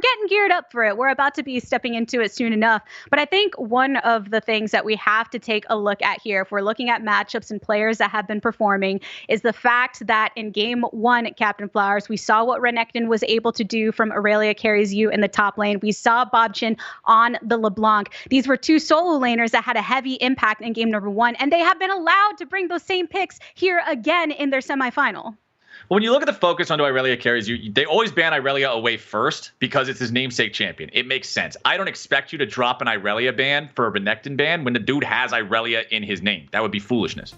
getting geared up for it. We're about to be stepping into it soon enough. But I think one of the things that we have to take a look at here, if we're looking at matchups and players that have been performing, is the fact that in game one, Captain Flowers, we saw what Renekton was able to do from Aurelia Carries You in the top lane. We saw Bobchin on the LeBlanc. These were two solo laners that had a heavy impact in game number one, and they have been allowed to bring those same picks here again in their semifinal. When you look at the focus on Irelia Carries You, they always ban Irelia away first because it's his namesake champion. It makes sense. I don't expect you to drop an Irelia ban for a Renekton ban when the dude has Irelia in his name. That would be foolishness.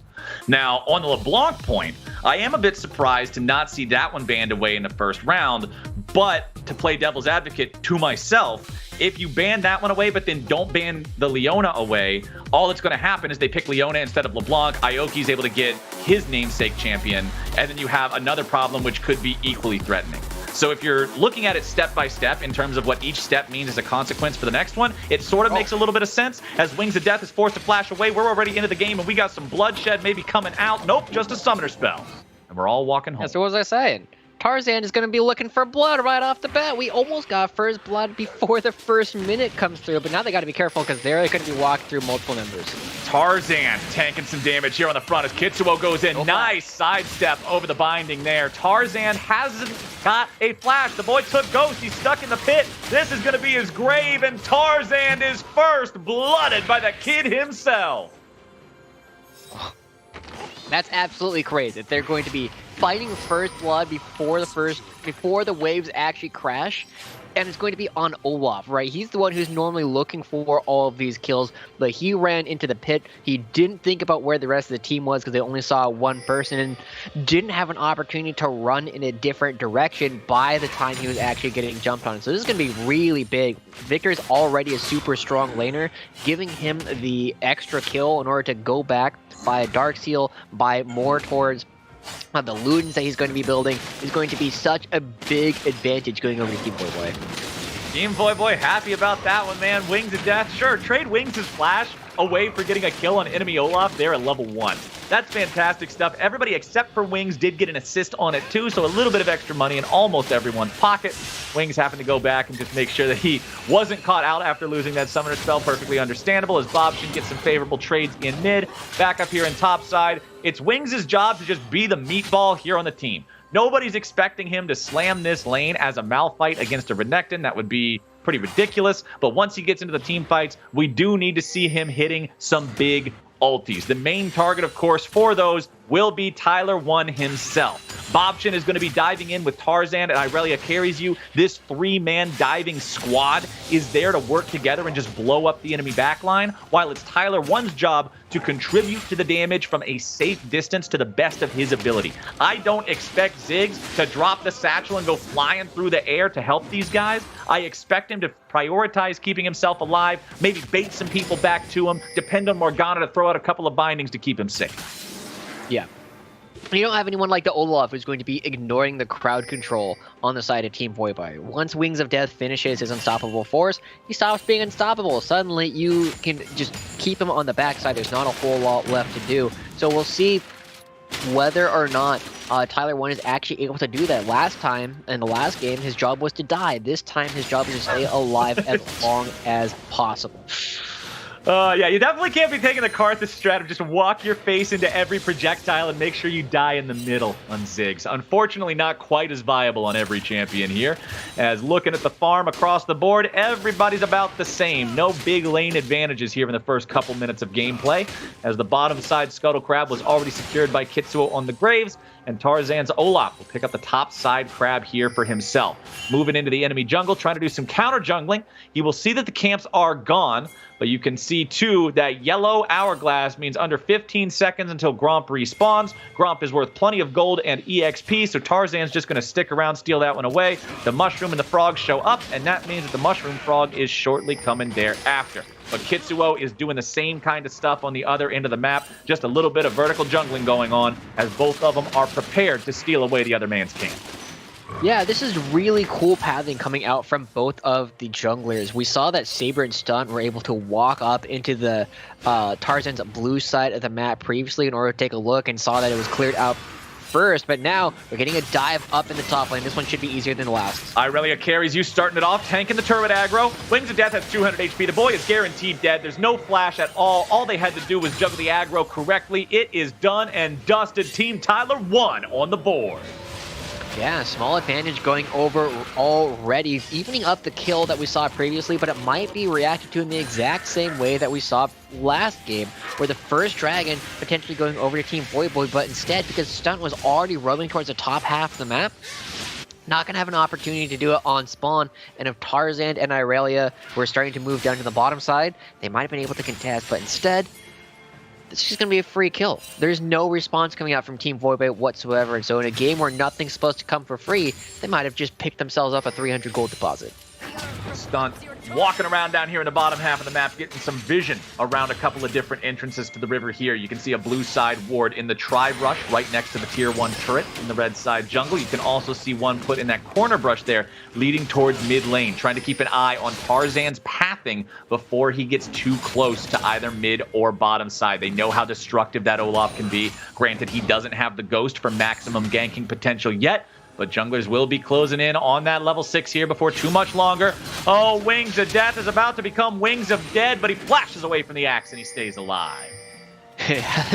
Now, on the LeBlanc point, I am a bit surprised to not see that one banned away in the first round, but to play devil's advocate to myself, if you ban that one away, but then don't ban the Leona away, all that's going to happen is they pick Leona instead of LeBlanc. Aoki's able to get his namesake champion, and then you have another problem which could be equally threatening. So if you're looking at it step by step in terms of what each step means as a consequence for the next one, it sort of makes a little bit of sense. As Wings of Death is forced to flash away, we're already into the game, and we got some bloodshed maybe coming out. Nope, just a summoner spell. And we're all walking home. Yeah, so what was I saying? Tarzan is going to be looking for blood right off the bat. We almost got first blood before the first minute comes through, but now they got to be careful because they're going to be walked through multiple members. Tarzan tanking some damage here on the front as Kitsuo goes in. Nice sidestep over the binding there. Tarzan hasn't got a flash. The boy took Ghost. He's stuck in the pit. This is going to be his grave, and Tarzan is first blooded by the kid himself. That's absolutely crazy. They're going to be fighting first blood before the waves actually crash, and it's going to be on Olaf, right? He's the one who's normally looking for all of these kills, but he ran into the pit. He didn't think about where the rest of the team was because they only saw one person and didn't have an opportunity to run in a different direction by the time he was actually getting jumped on. So this is going to be really big. Victor's already a super strong laner. Giving him the extra kill in order to go back, buy a Dark Seal, buy more towards the Ludens that he's going to be building is going to be such a big advantage going over to Team Voyboy. Team Voyboy happy about that one, man. Wings of Death, sure, trade Wings' flash away for getting a kill on enemy Olaf there at level 1. That's fantastic stuff. Everybody except for Wings did get an assist on it too, so a little bit of extra money in almost everyone's pocket. Wings happened to go back and just make sure that he wasn't caught out after losing that summoner spell. Perfectly understandable as Bobchin gets some favorable trades in mid. Back up here in top side, it's Wings' job to just be the meatball here on the team. Nobody's expecting him to slam this lane as a Malphite against a Renekton. That would be pretty ridiculous. But once he gets into the team fights, we do need to see him hitting some big ultis. The main target, of course, for those will be Tyler1 himself. Bobchin is going to be diving in with Tarzan and Irelia Carries You. This 3-man diving squad is there to work together and just blow up the enemy backline, while it's Tyler1's job to contribute to the damage from a safe distance to the best of his ability. I don't expect Ziggs to drop the satchel and go flying through the air to help these guys. I expect him to prioritize keeping himself alive, maybe bait some people back to him, depend on Morgana to throw out a couple of bindings to keep him safe. Yeah. You don't have anyone like the Olaf who's going to be ignoring the crowd control on the side of Team Voyboy. Once Wings of Death finishes his unstoppable force, he stops being unstoppable. Suddenly, you can just keep him on the backside. There's not a whole lot left to do. So we'll see whether or not Tyler1 is actually able to do that. Last time, in the last game, his job was to die. This time, his job is to stay alive as long as possible. Yeah, you definitely can't be taking the Karthus strat of just walk your face into every projectile and make sure you die in the middle on Ziggs. Unfortunately, not quite as viable on every champion here. As looking at the farm across the board, everybody's about the same. No big lane advantages here in the first couple minutes of gameplay, as the bottom side Scuttle Crab was already secured by Kitsuo on the Graves, and Tarzan's Olaf will pick up the top side crab here for himself. Moving into the enemy jungle, trying to do some counter jungling. He will see that the camps are gone, but you can see, too, that yellow hourglass means under 15 seconds until Gromp respawns. Gromp is worth plenty of gold and EXP, so Tarzan's just going to stick around, steal that one away. The mushroom and the frog show up, and that means that the mushroom frog is shortly coming thereafter. But Kitsuo is doing the same kind of stuff on the other end of the map, just a little bit of vertical jungling going on, as both of them are prepared to steal away the other man's camp. Yeah, this is really cool pathing coming out from both of the junglers. We saw that Saber and Stunt were able to walk up into the Tarzan's blue side of the map previously in order to take a look, and saw that it was cleared out first, but now we're getting a dive up in the top lane. This one should be easier than the last. Irelia carries you, starting it off, tanking the turret aggro. Wings of Death has 200 HP. The boy is guaranteed dead. There's no flash at all. All they had to do was juggle the aggro correctly. It is done and dusted. Team Tyler1 on the board. Yeah, small advantage going over already, evening up the kill that we saw previously, but it might be reacted to in the exact same way that we saw last game, where the first dragon potentially going over to Team Voyboy, but instead, because Stunt was already roaming towards the top half of the map, not going to have an opportunity to do it on spawn, and if Tarzan and Irelia were starting to move down to the bottom side, they might have been able to contest, but instead, it's just going to be a free kill. There's no response coming out from Team Voyboy whatsoever, and so in a game where nothing's supposed to come for free, they might have just picked themselves up a 300 gold deposit. Stunt walking around down here in the bottom half of the map, getting some vision around a couple of different entrances to the river here. You can see a blue side ward in the tri-brush right next to the tier 1 turret in the red side jungle. You can also see one put in that corner brush there, leading towards mid lane, trying to keep an eye on Tarzan's pathing before he gets too close to either mid or bottom side. They know how destructive that Olaf can be. Granted, he doesn't have the ghost for maximum ganking potential yet, but junglers will be closing in on that level 6 here before too much longer. Oh, Wings of Death is about to become Wings of Dead, but he flashes away from the axe and he stays alive.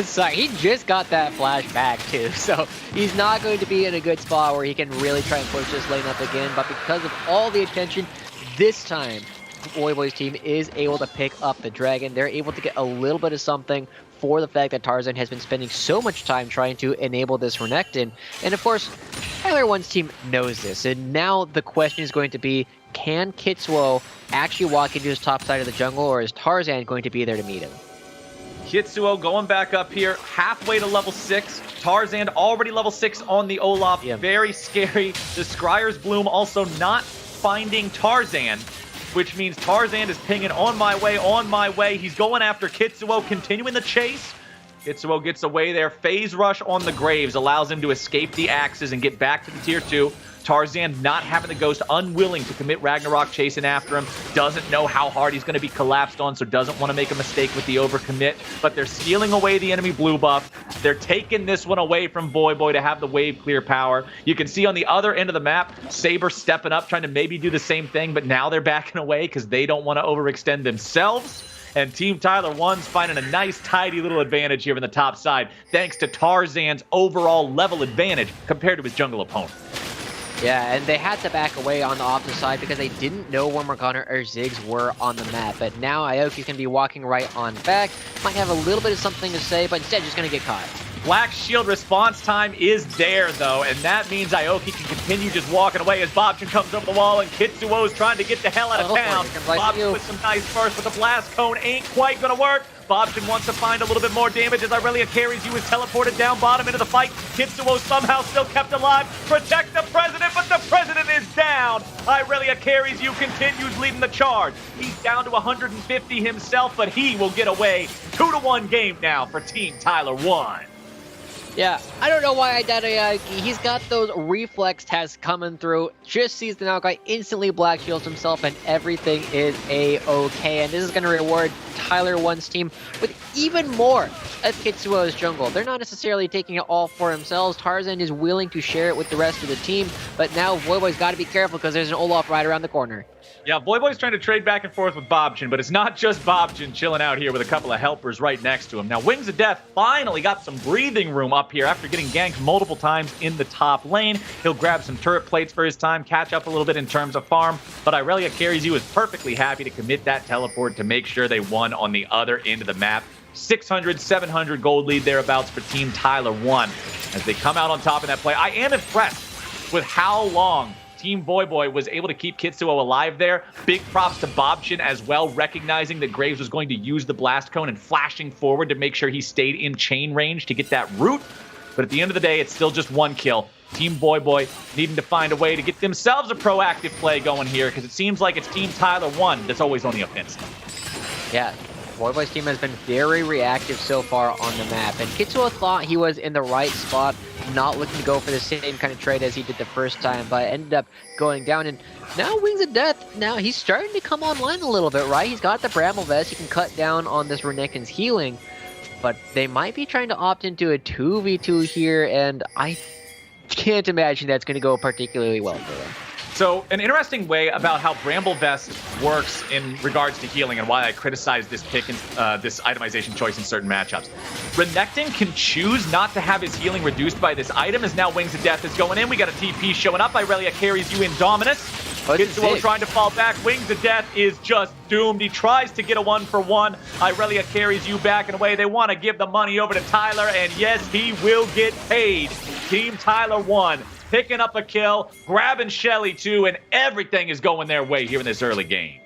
Sorry, he just got that flash back too, so he's not going to be in a good spot where he can really try and push this lane up again, but because of all the attention, this time, Voyboy's team is able to pick up the dragon. They're able to get a little bit of something for the fact that Tarzan has been spending so much time trying to enable this Renekton. And of course, Tyler1's team knows this. And now the question is going to be, can Kitsuo actually walk into his top side of the jungle, or is Tarzan going to be there to meet him? Kitsuo going back up here, halfway to level 6. Tarzan already level 6 on the Olaf. Yep. Very scary. The Scryer's Bloom also not finding Tarzan, which means Tarzan is pinging on my way, on my way. He's going after Kitsuo, continuing the chase. Kitsuo gets away there. Phase Rush on the Graves allows him to escape the axes and get back to the tier 2. Tarzan not having the ghost, unwilling to commit Ragnarok, chasing after him. Doesn't know how hard he's going to be collapsed on, so doesn't want to make a mistake with the overcommit. But they're stealing away the enemy blue buff. They're taking this one away from Voyboy to have the wave clear power. You can see on the other end of the map, Saber stepping up, trying to maybe do the same thing, but now they're backing away because they don't want to overextend themselves. And Team Tyler1's finding a nice, tidy little advantage here in the top side, thanks to Tarzan's overall level advantage compared to his jungle opponent. Yeah, and they had to back away on the opposite side because they didn't know where Morgana or Ziggs were on the map. But now Aoki's going to be walking right on back. Might have a little bit of something to say, but instead just going to get caught. Black Shield response time is there, though, and that means Aoki can continue just walking away as Bobchin comes over the wall and Kitsuo is trying to get the hell out of town. Bobchin with some nice burst, but the Blast Cone ain't quite going to work. Bobchin wants to find a little bit more damage as Irelia carries you, is teleported down bottom into the fight. Kitsuo somehow still kept alive. Protect the President, but the President is down. Irelia carries you, continues leading the charge. He's down to 150 himself, but he will get away. 2-1 game now for Team Tyler1. Yeah, I don't know why I doubt Aoki. He's got those reflex tests coming through. Just sees the Naokai, instantly black shields himself, and everything is A-okay. And this is going to reward Tyler1's team with even more of Kitsuo's jungle. They're not necessarily taking it all for themselves. Tarzan is willing to share it with the rest of the team, but now Voyboy's got to be careful because there's an Olaf right around the corner. Yeah, Voyboy's trying to trade back and forth with Bobchin, but it's not just Bobchin chilling out here with a couple of helpers right next to him. Now, Wings of Death finally got some breathing room up here after getting ganked multiple times in the top lane. He'll grab some turret plates for his time, catch up a little bit in terms of farm, but Irelia carries you is perfectly happy to commit that teleport to make sure they won on the other end of the map. 600, 700 gold lead thereabouts for Team Tyler1 as they come out on top in that play. I am impressed with how long Team Voyboy was able to keep Kitsuo alive there. Big props to Bobchin as well, recognizing that Graves was going to use the Blast Cone and flashing forward to make sure he stayed in chain range to get that root. But at the end of the day, it's still just one kill. Team Voyboy needing to find a way to get themselves a proactive play going here because it seems like it's Team Tyler1 that's always on the offensive. Yeah. Voyboy's team has been very reactive so far on the map, and Kitsuo thought he was in the right spot, not looking to go for the same kind of trade as he did the first time, but ended up going down, and now Wings of Death, now he's starting to come online a little bit, right? He's got the Bramble Vest, he can cut down on this Renekton's healing, but they might be trying to opt into a 2v2 here, and I can't imagine that's going to go particularly well for them. So an interesting way about how Bramble Vest works in regards to healing and why I criticize this pick and this itemization choice in certain matchups. Renekton can choose not to have his healing reduced by this item, as now Wings of Death is going in. We got a TP showing up. Irelia carries you in Dominus. Kitsuo trying to fall back. Wings of Death is just doomed. He tries to get a 1-for-1. Irelia carries you back and away. They want to give the money over to Tyler, and yes, he will get paid. Team Tyler1 picking up a kill, grabbing Shelly too, and everything is going their way here in this early game.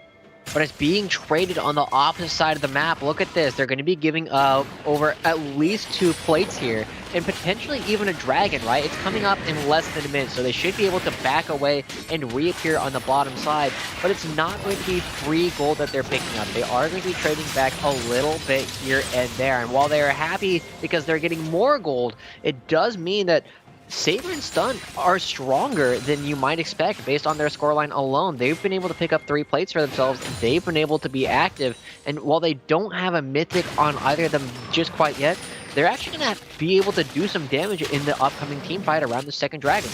But it's being traded on the opposite side of the map. Look at this. They're going to be giving over at least 2 plates here, and potentially even a dragon, right? It's coming up in less than a minute, so they should be able to back away and reappear on the bottom side. But it's not going to be free gold that they're picking up. They are going to be trading back a little bit here and there. And while they are happy because they're getting more gold, it does mean that Saber and Stun are stronger than you might expect based on their scoreline alone. They've been able to pick up 3 plates for themselves. They've been able to be active. And while they don't have a mythic on either of them just quite yet, they're actually going to be able to do some damage in the upcoming team fight around the second dragon.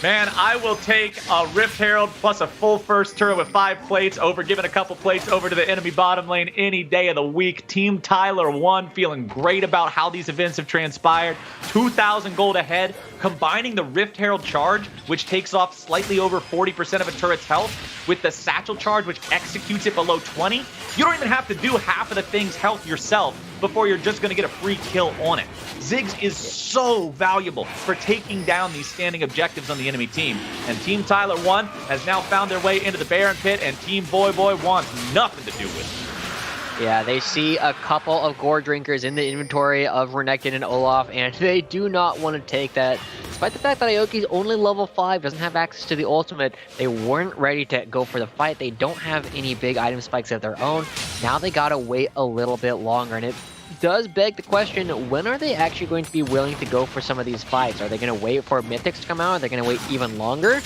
Man, I will take a Rift Herald plus a full first turret with 5 plates over giving a couple plates over to the enemy bottom lane any day of the week. Team Tyler1 feeling great about how these events have transpired. 2,000 gold ahead, combining the Rift Herald charge, which takes off slightly over 40% of a turret's health, with the Satchel charge, which executes it below 20. You don't even have to do half of the thing's health yourself before you're just going to get a free kill on it. Ziggs is so valuable for taking down these standing objectives on the enemy team. And Team Tyler1 has now found their way into the Baron Pit, and Team Voyboy wants nothing to do with it. Yeah, they see a couple of Gore Drinkers in the inventory of Renekton and Olaf, and they do not want to take that. Despite the fact that Aoki's only level 5, doesn't have access to the ultimate, they weren't ready to go for the fight. They don't have any big item spikes of their own. Now they gotta wait a little bit longer, and it does beg the question, when are they actually going to be willing to go for some of these fights? Are they going to wait for mythics to come out? Are they going to wait even longer?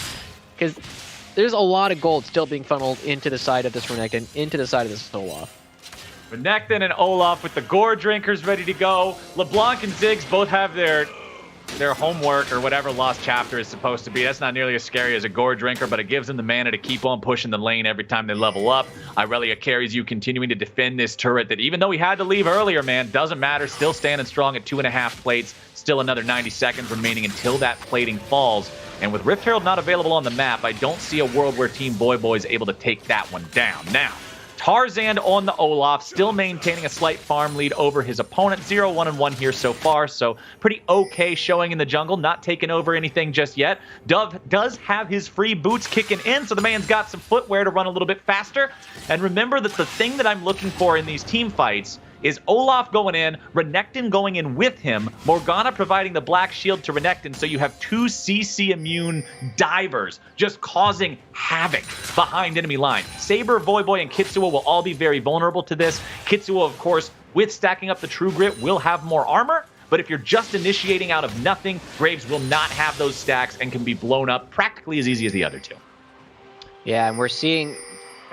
Because there's a lot of gold still being funneled into the side of this Renekton, into the side of this Olaf. Renekton and Olaf with the Gore Drinkers ready to go. LeBlanc and Ziggs both have their homework or whatever Lost Chapter is supposed to be. That's not nearly as scary as a Gore Drinker, but it gives them the mana to keep on pushing the lane every time they level up. Irelia carries you, continuing to defend this turret that, even though he had to leave earlier, man, doesn't matter. Still standing strong at 2.5 plates. Still another 90 seconds remaining until that plating falls. And with Rift Herald not available on the map, I don't see a world where Team Voyboy is able to take that one down. Now, Tarzan on the Olaf, still maintaining a slight farm lead over his opponent. 0-1-1 here so far, so pretty okay showing in the jungle. Not taking over anything just yet. Dove does have his free boots kicking in, so the man's got some footwear to run a little bit faster. And remember that the thing that I'm looking for in these team fights is Olaf going in, Renekton going in with him, Morgana providing the black shield to Renekton, so you have 2 CC immune divers just causing havoc behind enemy line. Saber, Voyboy, and Kitsuo will all be very vulnerable to this. Kitsuo, of course, with stacking up the True Grit, will have more armor, but if you're just initiating out of nothing, Graves will not have those stacks and can be blown up practically as easy as the other two. Yeah, and we're seeing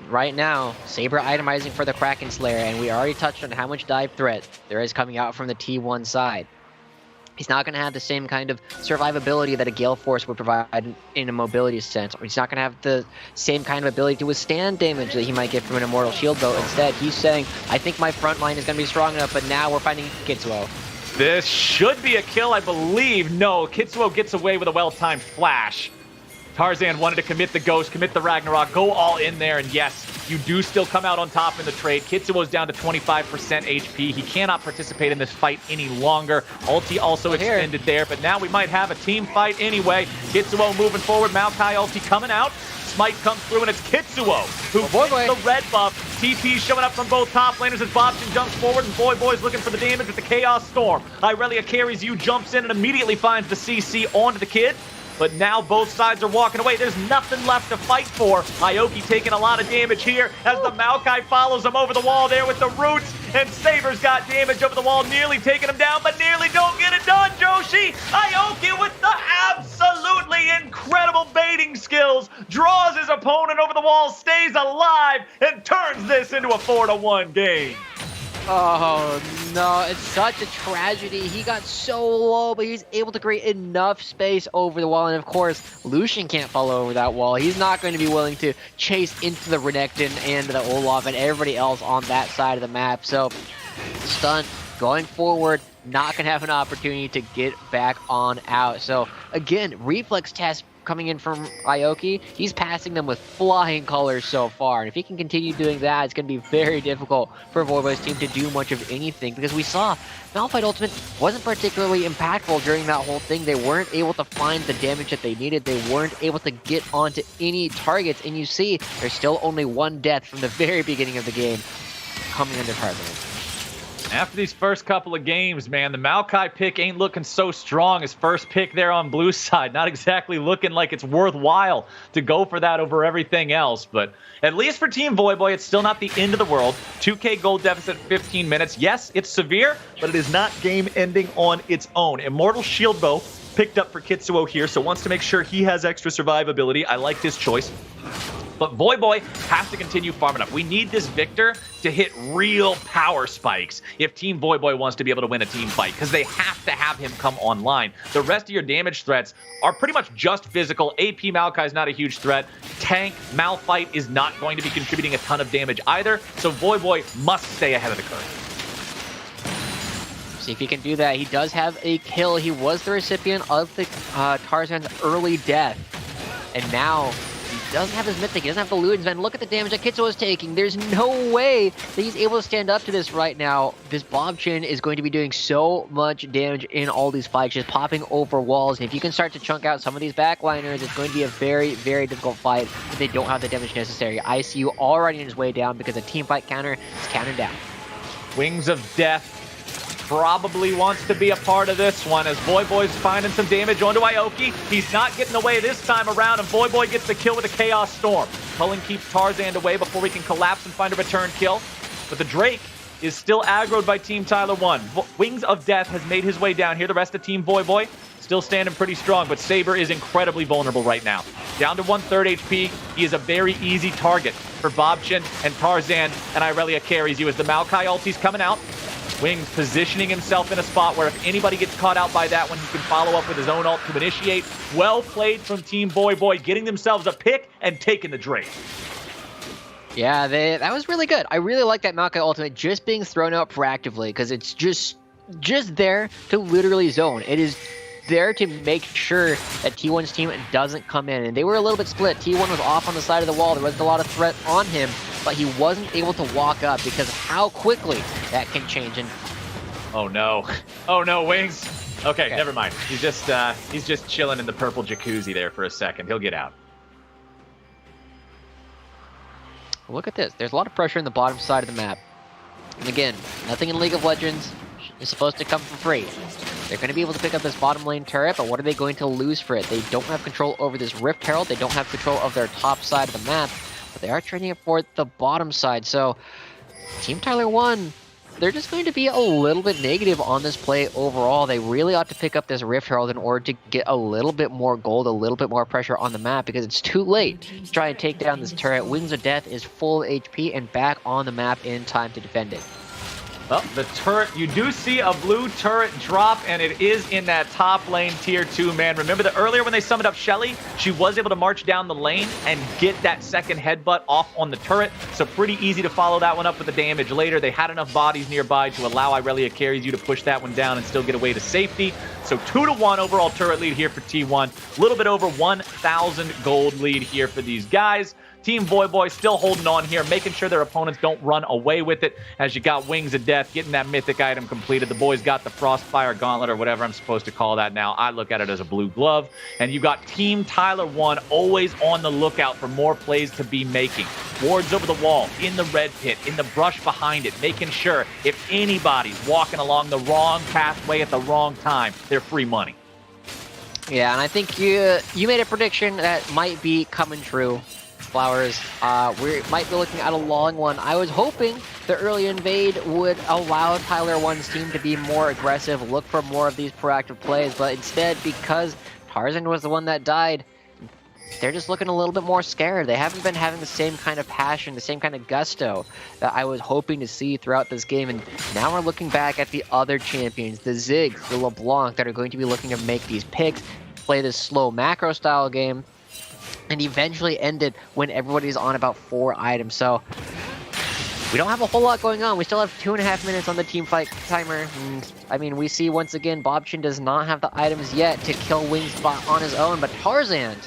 right now Saber itemizing for the Kraken Slayer, and we already touched on how much dive threat there is coming out from the T1 side. He's not going to have the same kind of survivability that a Gale Force would provide in a mobility sense. He's not going to have the same kind of ability to withstand damage that he might get from an Immortal Shield bow. Instead, he's saying, I think my front line is going to be strong enough, but now we're finding Kitsuo. This should be a kill, I believe. No, Kitsuo gets away with a well-timed flash. Tarzan wanted to commit the Ghost, commit the Ragnarok, go all in there, and yes, you do still come out on top in the trade. Kitsuo's down to 25% HP. He cannot participate in this fight any longer. Ulti also extended there, but now we might have a team fight anyway. Kitsuo moving forward, Maokai ulti coming out. Smite comes through, and it's Kitsuo who gets the red buff. TP showing up from both top laners as Bobson jumps forward, and Voyboy's looking for the damage with the Chaos Storm. Irelia carries you, jumps in, and immediately finds the CC onto the kid. But now both sides are walking away. There's nothing left to fight for. Aoki taking a lot of damage here as the Maokai follows him over the wall there with the roots. And Saber's got damage over the wall, nearly taking him down, but nearly don't get it done, Joshi. Aoki with the absolutely incredible baiting skills. Draws his opponent over the wall, stays alive, and turns this into a 4-1 game. Oh no, it's such a tragedy. He got so low, but he's able to create enough space over the wall. And of course, Lucian can't follow over that wall. He's not going to be willing to chase into the Renekton and the Olaf and everybody else on that side of the map. So, Stunt going forward, not going to have an opportunity to get back on out. So, again, reflex test coming in from Ioki. He's passing them with flying colors so far. And if he can continue doing that, it's going to be very difficult for Voyboy's team to do much of anything, because we saw Malphite Ultimate wasn't particularly impactful during that whole thing. They weren't able to find the damage that they needed. They weren't able to get onto any targets. And you see, there's still only one death from the very beginning of the game coming under Tarzan. After these first couple of games, man, the Maokai pick ain't looking so strong. His first pick there on blue side, not exactly looking like it's worthwhile to go for that over everything else. But at least for Team Voyboy, it's still not the end of the world. 2K gold deficit 15 minutes. Yes, it's severe, but it is not game-ending on its own. Immortal Shield Bow picked up for Kitsuo here, so wants to make sure he has extra survivability. I like this choice. But Voyboy has to continue farming up. We need this Victor to hit real power spikes if Team Voyboy wants to be able to win a team fight, because they have to have him come online. The rest of your damage threats are pretty much just physical. AP Maokai is not a huge threat. Tank Malphite is not going to be contributing a ton of damage either, so Voyboy must stay ahead of the curve. See if he can do that. He does have a kill. He was the recipient of the Tarzan's early death. And now he doesn't have his Mythic. He doesn't have the Ludens. And look at the damage that Kitsuo is taking. There's no way that he's able to stand up to this right now. This Bob Chin is going to be doing so much damage in all these fights, just popping over walls. And if you can start to chunk out some of these backliners, it's going to be a very, very difficult fight if they don't have the damage necessary. ICU already on his way down because the team fight counter is counted down. Wings of Death probably wants to be a part of this one, as Voyboy's finding some damage onto Ioki. He's not getting away this time around, and Voyboy gets the kill with a Chaos Storm. Cullen keeps Tarzan away before we can collapse and find a return kill. But the Drake is still aggroed by Team Tyler1. Wings of Death has made his way down here. The rest of Team Voyboy still standing pretty strong, but Saber is incredibly vulnerable right now. Down to 1/3 HP, he is a very easy target for Bobchin and Tarzan, and Irelia carries you as the Maokai ulti's coming out. Wings positioning himself in a spot where if anybody gets caught out by that one, he can follow up with his own ult to initiate. Well played from Team Voyboy, getting themselves a pick and taking the Drake. Yeah, that was really good. I really like that Maokai ultimate just being thrown out proactively, because it's just there to literally zone. It is there to make sure that T1's team doesn't come in. And they were a little bit split. T1 was off on the side of the wall. There wasn't a lot of threat on him, but he wasn't able to walk up because of how quickly that can change. And oh no. Oh no, Wings. Okay, never mind. He's just chilling in the purple jacuzzi there for a second. He'll get out. Look at this. There's a lot of pressure in the bottom side of the map. And again, nothing in League of Legends is supposed to come for free. They're going to be able to pick up this bottom lane turret, but what are they going to lose for it? They don't have control over this Rift Herald. They don't have control of their top side of the map, but they are trading it for the bottom side. So Team Tyler1, they're just going to be a little bit negative on this play overall. They really ought to pick up this Rift Herald in order to get a little bit more gold, a little bit more pressure on the map, because it's too late to try and take down this turret. Wings of Death is full HP and back on the map in time to defend it. Well, the turret, you do see a blue turret drop, and it is in that top lane tier 2, man. Remember that earlier when they summoned up Shelly, she was able to march down the lane and get that second headbutt off on the turret, so pretty easy to follow that one up with the damage later. They had enough bodies nearby to allow Irelia carries you to push that one down and still get away to safety. So 2-1 overall turret lead here for T1. A little bit over 1,000 gold lead here for these guys. Team Voyboy still holding on here, making sure their opponents don't run away with it, as you got Wings of Death getting that mythic item completed. The boys got the Frostfire Gauntlet, or whatever I'm supposed to call that now. I look at it as a blue glove. And you got Team Tyler1 always on the lookout for more plays to be making. Wards over the wall, in the red pit, in the brush behind it, making sure if anybody's walking along the wrong pathway at the wrong time, they're free money. Yeah, and I think you made a prediction that might be coming true. Flowers, we might be looking at a long one. I was hoping the early invade would allow Tyler1's team to be more aggressive, look for more of these proactive plays, but instead, because Tarzan was the one that died, they're just looking a little bit more scared. They haven't been having the same kind of passion, the same kind of gusto that I was hoping to see throughout this game. And now we're looking back at the other champions, the Ziggs, the LeBlanc, that are going to be looking to make these picks, play this slow macro style game, and eventually end it when everybody's on about 4 items. So we don't have a whole lot going on. We still have 2.5 minutes on the team fight timer. And I mean, we see once again, Bobchin does not have the items yet to kill Wingspot on his own, but Tarzan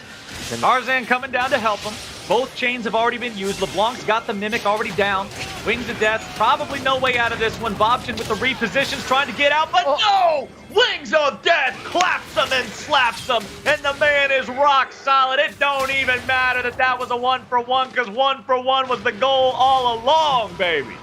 coming down to help him. Both chains have already been used. LeBlanc's got the Mimic already down. Wings of Death, probably no way out of this one. Bobchin with the repositions trying to get out, but no! Wings of Death claps him and slaps him, and the man is rock solid. It don't even matter that that was a 1-for-1, because 1-for-1 was the goal all along, baby.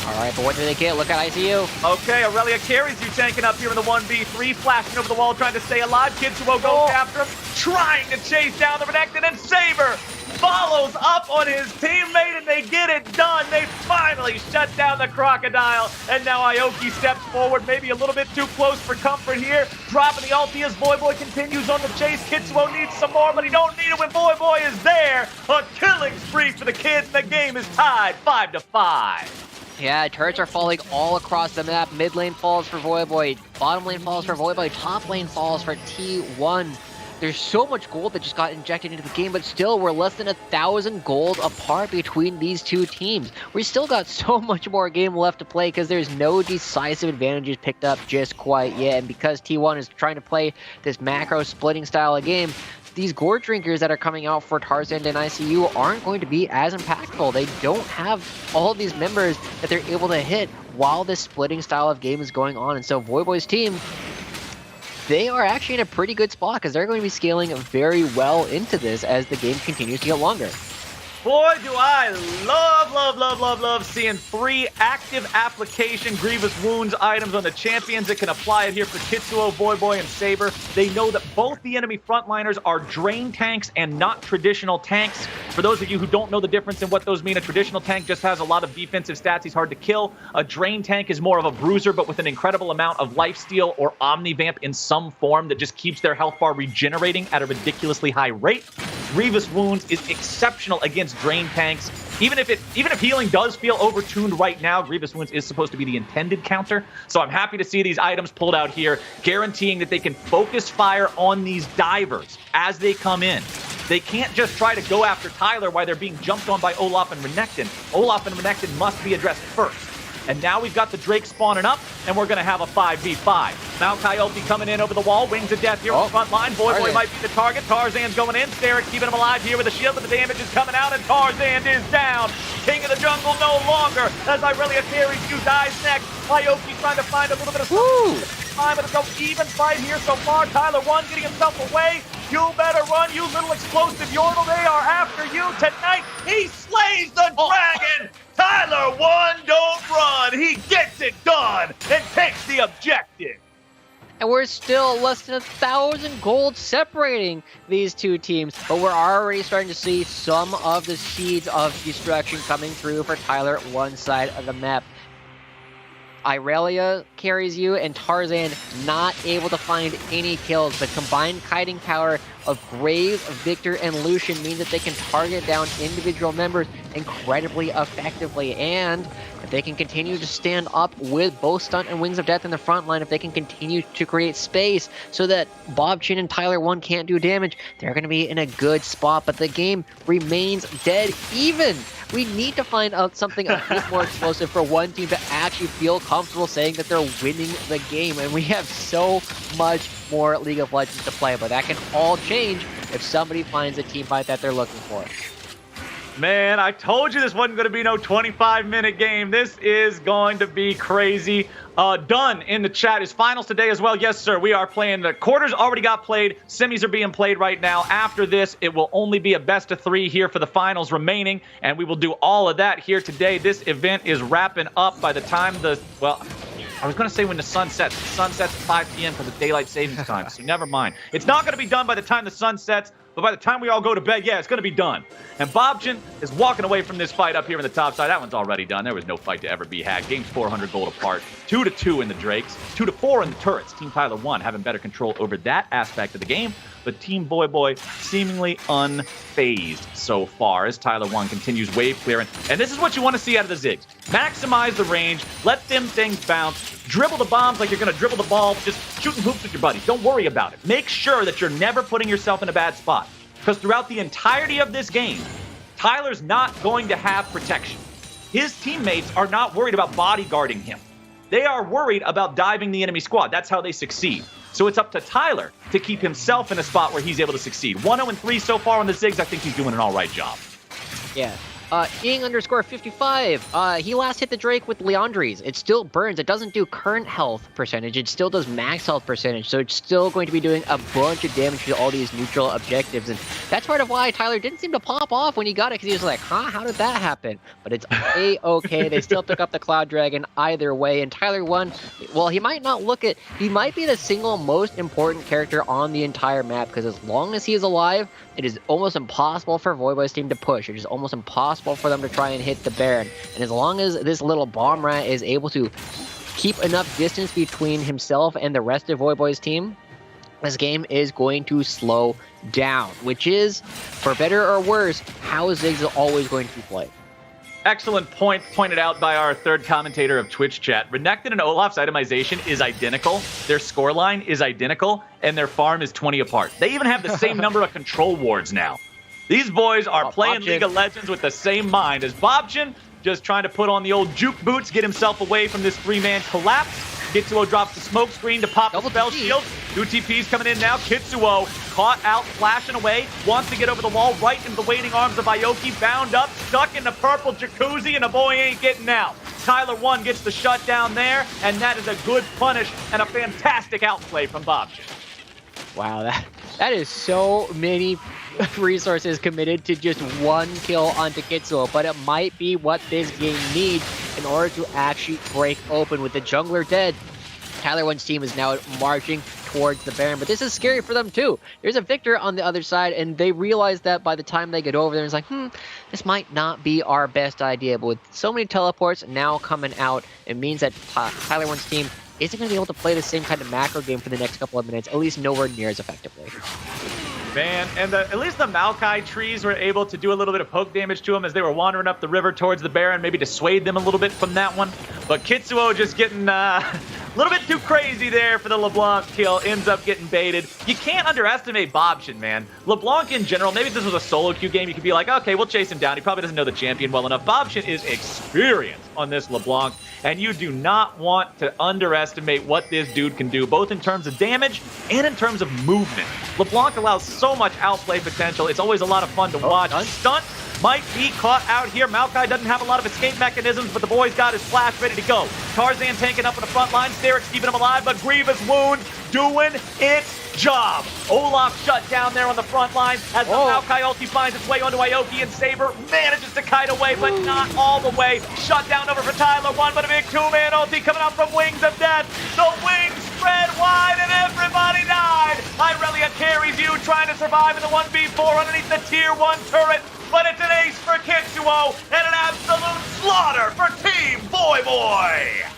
All right, but what do they get? Look at ICU. Okay, Aurelia carries you, tanking up here in the 1v3, flashing over the wall, trying to stay alive. Kitsuo goes after him, trying to chase down the Renekton, and Saber follows up on his teammate, and they get it done. They finally shut down the Crocodile, and now Aoki steps forward, maybe a little bit too close for comfort here, dropping the ulti as Voyboy continues on the chase. Kitsuo needs some more, but he don't need it when Voyboy is there. A killing spree for the kids, and the game is tied 5-5. Yeah, turrets are falling all across the map. Mid lane falls for Voyboy, bottom lane falls for Voyboy, top lane falls for T1. There's so much gold that just got injected into the game, but still we're less than 1,000 gold apart between these two teams. We still got so much more game left to play because there's no decisive advantages picked up just quite yet. And because T1 is trying to play this macro splitting style of game, these Gourd Drinkers that are coming out for Tarzan and ICU aren't going to be as impactful. They don't have all of these members that they're able to hit while this splitting style of game is going on. And so Voyboy's team, they are actually in a pretty good spot because they're going to be scaling very well into this as the game continues to get longer. Boy, do I love seeing 3 active application Grievous Wounds items on the champions that can apply it here for Kitsuo, Voyboy, and Saber. They know that both the enemy frontliners are drain tanks and not traditional tanks. For those of you who don't know the difference in what those mean, a traditional tank just has a lot of defensive stats. He's hard to kill. A drain tank is more of a bruiser, but with an incredible amount of lifesteal or omnivamp in some form that just keeps their health bar regenerating at a ridiculously high rate. Grievous Wounds is exceptional against drain tanks. Even if healing does feel overtuned right now, Grievous Wounds is supposed to be the intended counter. So I'm happy to see these items pulled out here, guaranteeing that they can focus fire on these divers as they come in. They can't just try to go after Tyler while they're being jumped on by Olaf and Renekton. Olaf and Renekton must be addressed first. And now we've got the Drake spawning up, and we're going to have a 5v5. Now Coyote coming in over the wall. Wings of Death here on the front line. Voyboy might be the target. Tarzan's going in. Starrick keeping him alive here with a shield, but the damage is coming out, and Tarzan is down. King of the jungle no longer. As Irelia carries you, dies next. Coyote trying to find a little bit of time, but it's no even fight here so far. Tyler1 getting himself away. You better run, you little explosive Yordle. They are after you tonight. He slays the dragon. Tyler1 don't run. He gets it done and takes the objective. And we're still less than 1,000 gold separating these two teams, but we're already starting to see some of the seeds of destruction coming through for Tyler one side of the map. Irelia carries you, and Tarzan not able to find any kills. The combined kiting power of Graves, Victor, and Lucian means that they can target down individual members incredibly effectively. And if they can continue to stand up with both Stunt and Wings of Death in the front line, if they can continue to create space so that Bobchin and Tyler1 can't do damage, they're going to be in a good spot. But the game remains dead even. We need to find out something a bit more explosive for one team to actually feel comfortable saying that they're winning the game. And we have so much more League of Legends to play, but that can all change if somebody finds a team fight that they're looking for. Man, I told you this wasn't going to be no 25-minute game. This is going to be crazy. Done in the chat. Is finals today as well? Yes, sir. We are playing. The quarters already got played. Semis are being played right now. After this, it will only be a best of 3 here for the finals remaining, and we will do all of that here today. This event is wrapping up by the time I was going to say when the sun sets. The sun sets at 5 p.m. because of daylight savings time, so never mind. It's not going to be done by the time the sun sets, but by the time we all go to bed, yeah, it's going to be done. And Bobchin is walking away from this fight up here in the top side. That one's already done. There was no fight to ever be had. Game's 400 gold apart. 2-2 in the Drakes. 2-4 in the turrets. Team Tyler1 having better control over that aspect of the game. but Team Voyboy seemingly unfazed so far as Tyler1 continues wave clearing. And this is what you want to see out of the Ziggs. Maximize the range, let them things bounce, dribble the bombs like you're going to dribble the ball, just shooting hoops with your buddies. Don't worry about it. Make sure that you're never putting yourself in a bad spot. Because throughout the entirety of this game, Tyler's not going to have protection. His teammates are not worried about bodyguarding him. They are worried about diving the enemy squad. That's how they succeed. So it's up to Tyler to keep himself in a spot where he's able to succeed. 1-0-3 so far on the Ziggs. I think he's doing an all right job. Yeah. Ing_55. He last hit the Drake with Leandries. It still burns. It doesn't do current health percentage. It still does max health percentage. So it's still going to be doing a bunch of damage to all these neutral objectives. And that's part of why Tyler didn't seem to pop off when he got it, because he was like, huh, how did that happen? But it's A-okay. They still pick up the Cloud Dragon either way. And Tyler1, well, he might not look at... He might be the single most important character on the entire map, because as long as he is alive, it is almost impossible for Voyboy's team to push. It is almost impossible for them to try and hit the Baron. And as long as this little bomb rat is able to keep enough distance between himself and the rest of Voyboy's team, this game is going to slow down, which is, for better or worse, how Ziggs is always going to be played. Excellent point pointed out by our third commentator of Twitch chat. Renekton and Olaf's itemization is identical. Their scoreline is identical, and their farm is 20 apart. They even have the same number of control wards now. These boys are playing League of Legends with the same mind as Bobchin, just trying to put on the old juke boots, get himself away from this three-man collapse. Kitsuo drops the smoke screen to pop the spell shield. 2 TPs coming in now. Kitsuo caught out, flashing away, wants to get over the wall right into the waiting arms of Aoki, bound up, stuck in the purple jacuzzi, and the boy ain't getting out. Tyler1 gets the shutdown there, and that is a good punish and a fantastic outplay from Bobchin. Wow, that is so many resources committed to just one kill onto Kitsuo, but it might be what this game needs in order to actually break open. With the jungler dead, Tyler1's team is now marching towards the Baron, but this is scary for them too. There's a Victor on the other side, and they realize that by the time they get over there, it's like, this might not be our best idea. But with so many teleports now coming out, it means that Tyler1's team isn't going to be able to play the same kind of macro game for the next couple of minutes, at least nowhere near as effectively. Man, and at least the Maokai trees were able to do a little bit of poke damage to them as they were wandering up the river towards the Baron, maybe dissuade them a little bit from that one. But Kitsuo just getting a little bit too crazy there for the LeBlanc kill, ends up getting baited. You can't underestimate Bobchin, man. LeBlanc in general, maybe if this was a solo queue game, you could be like, okay, we'll chase him down. He probably doesn't know the champion well enough. Bobchin is experienced on this LeBlanc, and you do not want to underestimate what this dude can do, both in terms of damage and in terms of movement. LeBlanc allows so much outplay potential. It's always a lot of fun to watch. Stunt might be caught out here. Maokai doesn't have a lot of escape mechanisms, but the boy's got his flash ready to go. Tarzan tanking up in the front line. Steric's keeping him alive, but Grievous Wound doing its job. Olaf shut down there on the front line as the Maokai ulti finds its way onto Aoki, and Saber manages to kite away, but not all the way. Shut down over for Tyler1, but a big two-man ulti coming out from Wings of Death. The wings spread wide and everybody died. Irelia carries you, trying to survive in the 1v4 underneath the tier 1 turret, but it's an ace for Kitsuo and an absolute slaughter for Team Voyboy.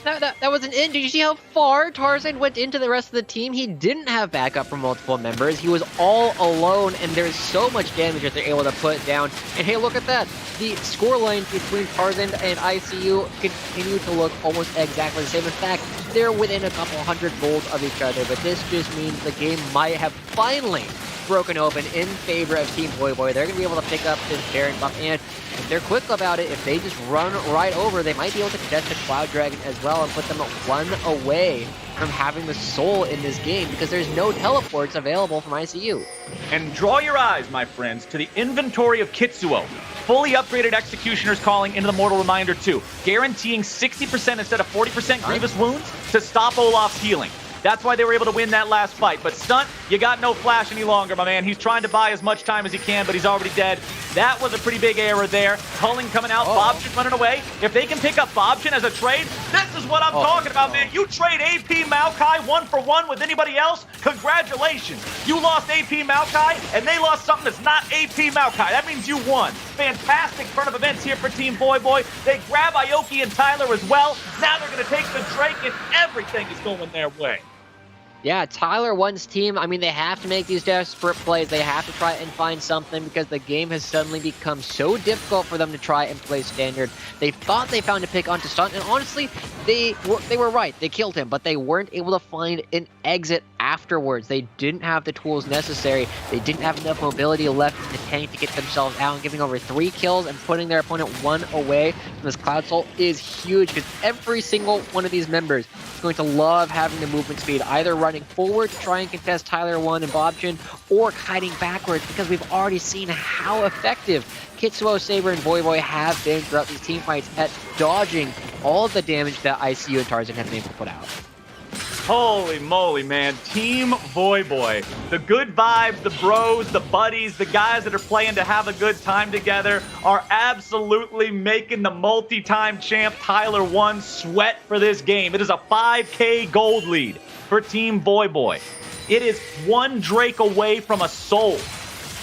That was an in. Did you see how far Tarzan went into the rest of the team? He didn't have backup from multiple members. He was all alone, and there's so much damage that they're able to put down. And hey, look at that. The scoreline between Tarzan and ICU continue to look almost exactly the same. In fact, they're within a couple hundred gold of each other, but this just means the game might have finally broken open in favor of Team Voyboy. They're going to be able to pick up this Baron buff, and if they're quick about it, if they just run right over, they might be able to contest the Cloud Dragon as well and put them one away from having the soul in this game, because there's no teleports available from ICU. And draw your eyes, my friends, to the inventory of Kitsuo. Fully upgraded Executioner's Calling into the Mortal Reminder 2, guaranteeing 60% instead of 40% Grievous Wounds to stop Olaf's healing. That's why they were able to win that last fight. But Stunt, you got no flash any longer, my man. He's trying to buy as much time as he can, but he's already dead. That was a pretty big error there. Culling coming out, Bobchin running away. If they can pick up Bobchin as a trade, this is what I'm talking about, man. You trade AP Maokai 1-for-1 with anybody else, congratulations. You lost AP Maokai, and they lost something that's not AP Maokai. That means you won. Fantastic turn of events here for Team Voyboy. They grab Aoki and Tyler as well. Now they're going to take the Drake, and everything is going their way. Yeah, Tyler1's team, I mean, they have to make these desperate plays. They have to try and find something because the game has suddenly become so difficult for them to try and play standard. They thought they found a pick onto Stunt, and honestly, they were right. They killed him, but they weren't able to find an exit afterwards. They didn't have the tools necessary. They didn't have enough mobility left in the tank to get themselves out, and giving over 3 kills and putting their opponent 1 away from this Cloud Soul is huge because every single one of these members is going to love having the movement speed, either running forward to try and contest Tyler1 and Bobchin, or hiding backwards because we've already seen how effective Kitsuo, Saber, and Voyboy have been throughout these team fights at dodging all of the damage that ICU and Tarzan have been able to put out. Holy moly, man. Team Voyboy. The good vibes, the bros, the buddies, the guys that are playing to have a good time together are absolutely making the multi-time champ Tyler1 sweat for this game. It is a 5K gold lead for Team Voyboy. It is 1 Drake away from a soul.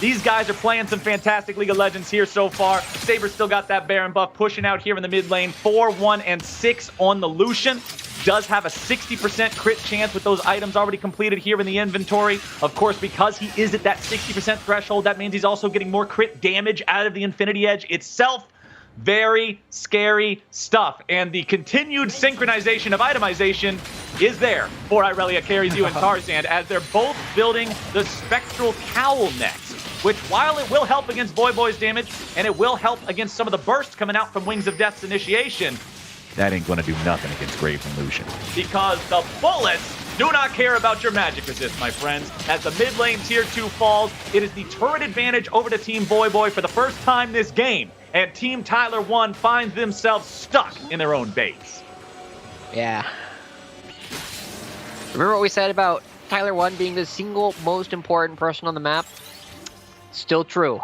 These guys are playing some fantastic League of Legends here so far. Saber's still got that Baron buff pushing out here in the mid lane. 4, 1, and 6 on the Lucian. Does have a 60% crit chance with those items already completed here in the inventory. Of course, because he is at that 60% threshold, that means he's also getting more crit damage out of the Infinity Edge itself. Very scary stuff. And the continued synchronization of itemization is there for Irelia Carries You and Tarzan as they're both building the Spectral Cowl next, which, while it will help against Voyboy's damage and it will help against some of the bursts coming out from Wings of Death's initiation, that ain't going to do nothing against Graves and Lucian. Because the bullets do not care about your magic resist, my friends. As the mid lane tier 2 falls, it is the turret advantage over to Team Voyboy for the first time this game. And Team Tyler1 finds themselves stuck in their own base. Yeah. Remember what we said about Tyler1 being the single most important person on the map? Still true.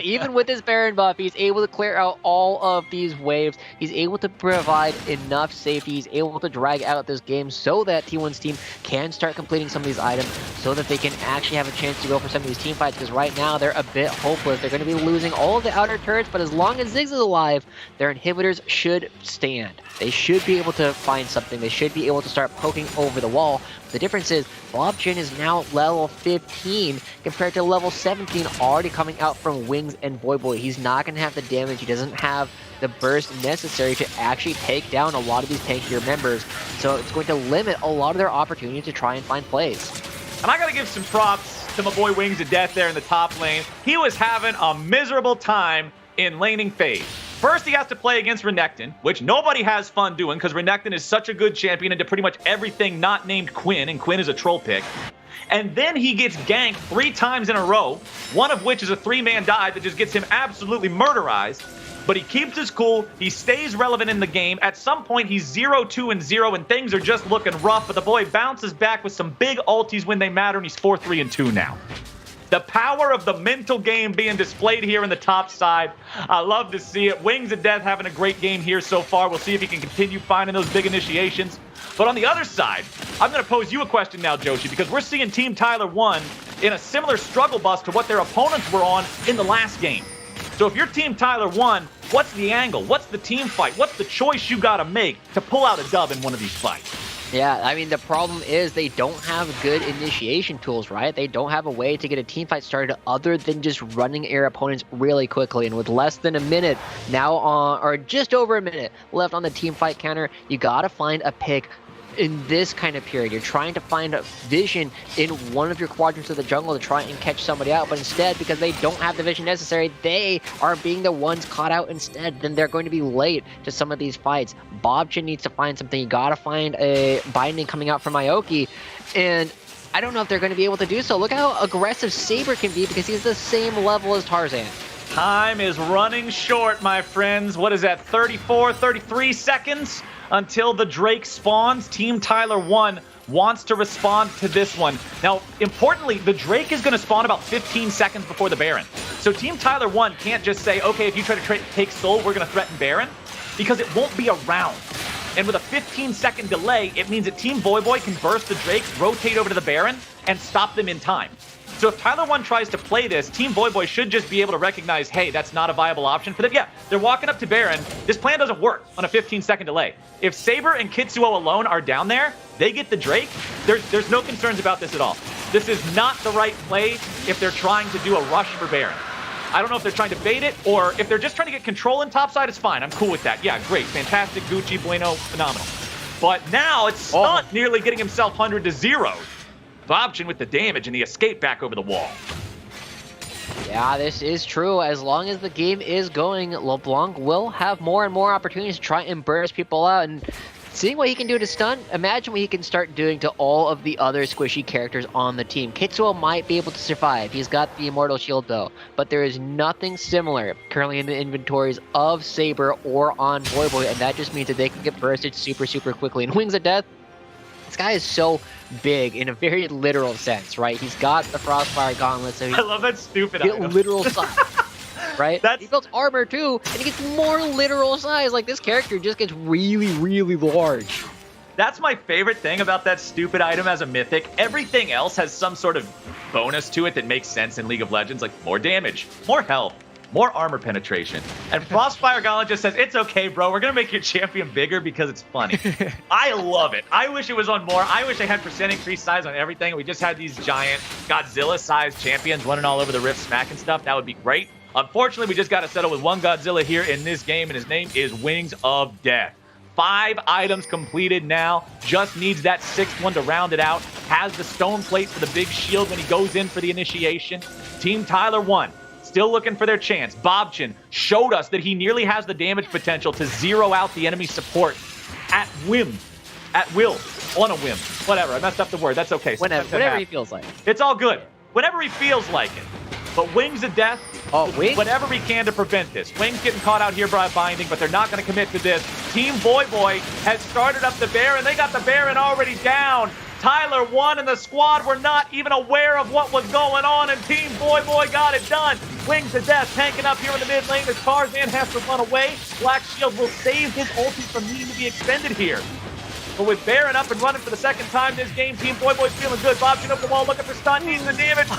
Even with his Baron buff, he's able to clear out all of these waves. He's able to provide enough safety. He's able to drag out this game so that T1's team can start completing some of these items so that they can actually have a chance to go for some of these team fights, because right now they're a bit hopeless. They're going to be losing all of the outer turrets, but as long as Ziggs is alive, their inhibitors should stand. They should be able to find something. They should be able to start poking over the wall. The difference is Bobchin is now level 15 compared to level 17 already coming out from Wings and Voyboy. He's not going to have the damage. He doesn't have the burst necessary to actually take down a lot of these tankier members. So it's going to limit a lot of their opportunity to try and find plays. And I got to give some props to my boy Wings of Death there in the top lane. He was having a miserable time in laning phase. First, he has to play against Renekton, which nobody has fun doing because Renekton is such a good champion into pretty much everything not named Quinn, and Quinn is a troll pick. And then he gets ganked 3 times in a row, one of which is a 3-man dive that just gets him absolutely murderized. But he keeps his cool, he stays relevant in the game. At some point, he's 0-2 and 0, and things are just looking rough, but the boy bounces back with some big ultis when they matter, and he's 4-3 and 2 now. The power of the mental game being displayed here in the top side. I love to see it. Wings of Death having a great game here so far. We'll see if he can continue finding those big initiations. But on the other side, I'm going to pose you a question now, Joshi, because we're seeing Team Tyler1 in a similar struggle bus to what their opponents were on in the last game. So if you're Team Tyler1, what's the angle? What's the team fight? What's the choice you got to make to pull out a dub in one of these fights? Yeah, I mean, the problem is they don't have good initiation tools, right? They don't have a way to get a team fight started other than just running air opponents really quickly. And with less than a minute now on, or just over a minute left on the team fight counter, you gotta find a pick in this kind of period. You're trying to find a vision in one of your quadrants of the jungle to try and catch somebody out, but instead, because they don't have the vision necessary, they are being the ones caught out instead. Then they're going to be late to some of these fights. Bobchin needs to find something. You gotta find a binding coming out from Aoki, and I don't know if they're going to be able to do so. Look how aggressive Saber can be because he's the same level as Tarzan. Time is running short, my friends. What is that, 34, 33 seconds until the Drake spawns? Team Tyler1 wants to respond to this one. Now, importantly, the Drake is going to spawn about 15 seconds before the Baron. So Team Tyler1 can't just say, okay, if you try to take Soul, we're going to threaten Baron, because it won't be around. And with a 15-second delay, it means that Team Voyboy can burst the Drake, rotate over to the Baron, and stop them in time. So if Tyler1 tries to play this, Team Voyboy should just be able to recognize, hey, that's not a viable option for them. Yeah, they're walking up to Baron. This plan doesn't work on a 15-second delay. If Saber and Kitsuo alone are down there, They get the Drake. There's no concerns about this at all. This is not the right play if they're trying to do a rush for Baron. I don't know if they're trying to bait it or if they're just trying to get control in topside, it's fine. I'm cool with that. Yeah, great. Fantastic. Gucci, bueno, phenomenal. But now it's Stunt nearly getting himself 100 to 0. Bobchin with the damage and the escape back over the wall. Yeah, this is true. As long as the game is going, LeBlanc will have more and more opportunities to try and burst people out. And seeing what he can do to Stun, imagine what he can start doing to all of the other squishy characters on the team. Kitsuo might be able to survive. He's got the Immortal Shield though, but there is nothing similar currently in the inventories of Saber or on Voyboy, and that just means that they can get bursted super, super quickly. And Wings of Death, this guy is so big in a very literal sense, right? He's got the Frostfire Gauntlet, so I love that stupid literal size. Right? He builds armor too, and he gets more literal size. Like, this character just gets really, really large. That's my favorite thing about that stupid item as a mythic. Everything else has some sort of bonus to it that makes sense in League of Legends, like more damage, more health, more armor penetration. And Frostfire Gauntlet just says, it's okay, bro. We're going to make your champion bigger because it's funny. I love it. I wish it was on more. I wish I had percent increased size on everything. We just had these giant Godzilla-sized champions running all over the Rift smacking stuff. That would be great. Unfortunately, we just got to settle with one Godzilla here in this game, and his name is Wings of Death. 5 items completed now. Just needs that 6th one to round it out. Has the stone plate for the big shield when he goes in for the initiation. Team Tyler1 still looking for their chance. Bobchin showed us that he nearly has the damage potential to zero out the enemy support at whim. At will. On a whim. Whatever. I messed up the word. That's okay. Whenever he feels like it. It's all good. Whenever he feels like it. But Wings of Death, whatever he can to prevent this. Wings getting caught out here by binding, but they're not going to commit to this. Team Voyboy has started up the Baron. They got the Baron already down. Tyler1 and the squad were not even aware of what was going on, and Team Voyboy got it done. Wings of Death tanking up here in the mid lane as Tarzan has to run away. Black Shield will save his ulti from needing to be expended here. But with Baron up and running for the second time this game, Team Voyboy's feeling good. Bobchin up the wall, looking for stun, needs the damage.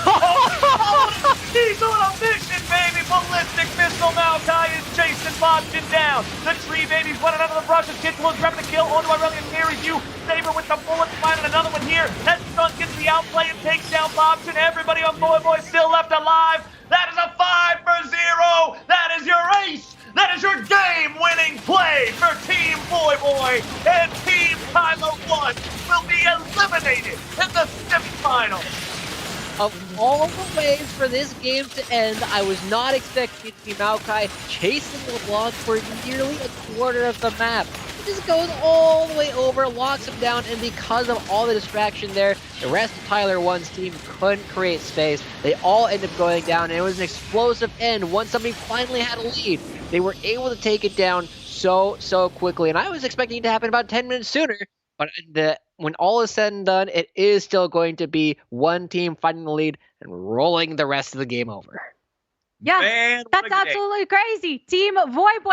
He's on a mission, baby! Ballistic Missile Maokai is chasing Bobchin down. The tree baby's running under the brushes. Kitsuo's grabbing the kill. Onto Aurelian carries you. Saber with the bullets, finding another one here. That stun gets the outplay and takes down Bobchin. Everybody on Voyboy still left alive. That is a 5 for 0. That is your ace. That is your game-winning play for Team Voyboy, and Team Tyler1 will be eliminated in the semifinals. Of all the ways for this game to end, I was not expecting to see Maokai chasing LeBlanc for nearly a quarter of the map. He just goes all the way over, locks him down, and because of all the distraction there, the rest of Tyler1's team couldn't create space. They all ended up going down, and it was an explosive end once somebody finally had a lead. They were able to take it down so quickly, and I was expecting it to happen about 10 minutes sooner, but when all is said and done, it is still going to be one team fighting the lead and rolling the rest of the game over. Yeah, that's absolutely crazy. Team Voyboy